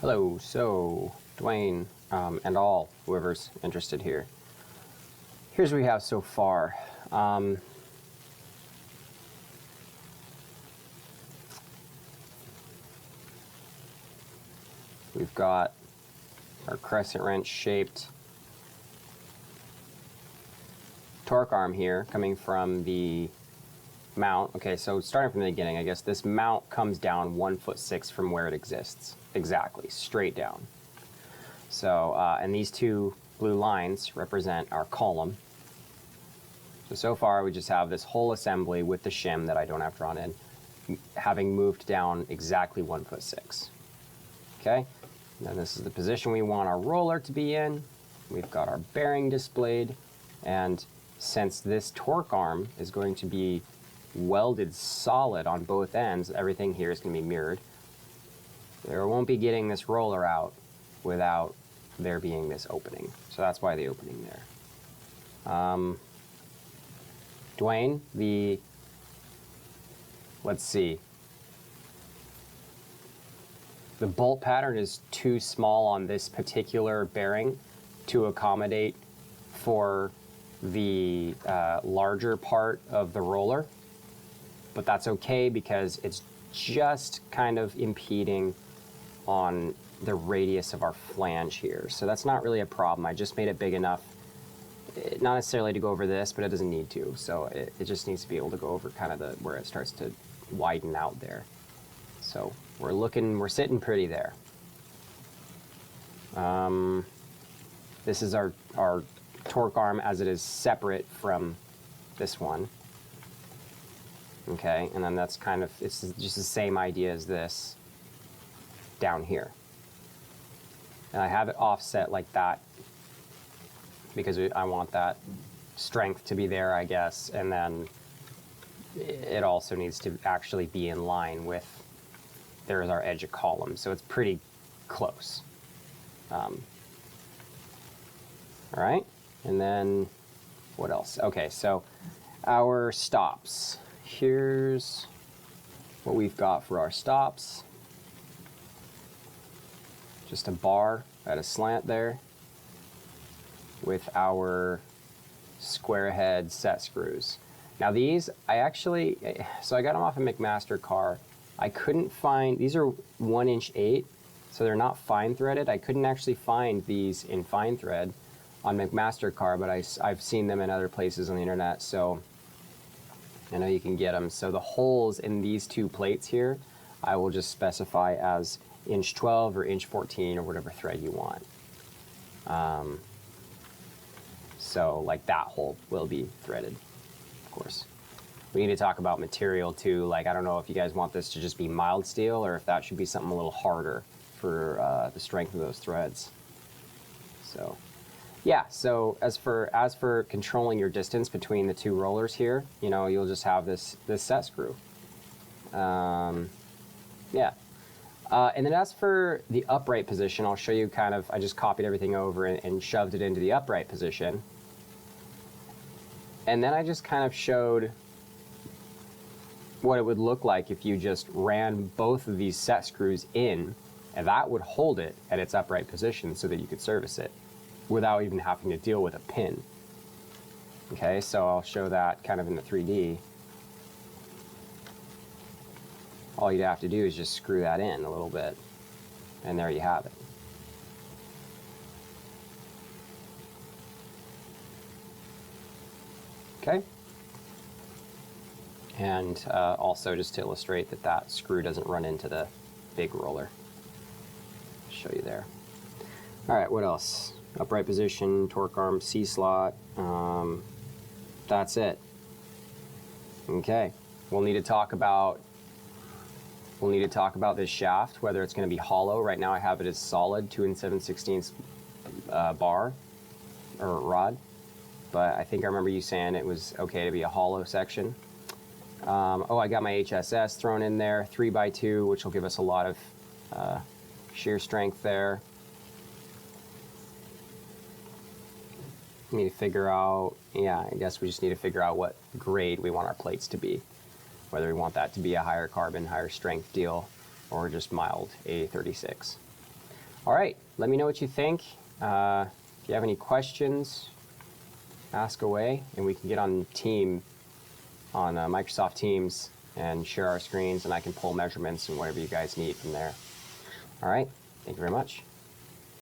Hello, so Dwayne and all whoever's interested here. Here's what we have so far. We've got our crescent wrench shaped torque arm here coming from the mount. Okay, so starting from the beginning, I guess this mount comes down 1'6" from where it exists. Exactly, straight down. So, and these two blue lines represent our column. So far we just have this whole assembly with the shim that I don't have drawn in, having moved down exactly 1'6". Okay, and then this is the position we want our roller to be in. We've got our bearing displayed, and since this torque arm is going to be welded solid on both ends, everything here is going to be mirrored. There won't be getting this roller out without there being this opening. So that's why the opening there. Dwayne, let's see. The bolt pattern is too small on this particular bearing to accommodate for the larger part of the roller, but that's okay because it's just kind of impeding on the radius of our flange here. So that's not really a problem. I just made it big enough, not necessarily to go over this, but it doesn't need to. So it just needs to be able to go over kind of where it starts to widen out there. So we're sitting pretty there. This is our torque arm as it is separate from this one. Okay, and then that's kind of, it's just the same idea as this down here. And I have it offset like that because I want that strength to be there, I guess, and then it also needs to actually be in line with, there's our edge of column, so it's pretty close. All right, and then what else? Okay, so our stops. Here's what we've got for our stops. Just a bar at a slant there with our square head set screws. Now these, I got them off a McMaster car. I couldn't find, these are 1'8", so they're not fine threaded. I couldn't actually find these in fine thread on McMaster car, but I've seen them in other places on the internet, so I know you can get them. So the holes in these two plates here, I will just specify as inch 12 or inch 14 or whatever thread you want. So like that hole will be threaded, of course. We need to talk about material too. Like, I don't know if you guys want this to just be mild steel or if that should be something a little harder for the strength of those threads. So yeah, so as for controlling your distance between the two rollers here, you know, you'll just have this set screw. Yeah. And then as for the upright position, I'll show you kind of, I just copied everything over and shoved it into the upright position. And then I just kind of showed what it would look like if you just ran both of these set screws in, and that would hold it at its upright position so that you could service it without even having to deal with a pin. Okay, so I'll show that kind of in the 3D. All you'd have to do is just screw that in a little bit, and there you have it. Okay. And also just to illustrate that that screw doesn't run into the big roller. I'll show you there. All right, what else? Upright position, torque arm, C-slot. That's it. Okay, we'll need to talk about this shaft, whether it's going to be hollow. Right now I have it as solid 2 7/16 bar or rod, but I think I remember you saying it was okay to be a hollow section. Oh, I got my HSS thrown in there, 3x2, which will give us a lot of shear strength there. Need to figure out, yeah, I guess we just need to figure out what grade we want our plates to be. Whether we want that to be a higher carbon, higher strength deal, or just mild A36. All right, let me know what you think. If you have any questions, ask away, and we can get on Microsoft Teams and share our screens, and I can pull measurements and whatever you guys need from there. All right, thank you very much.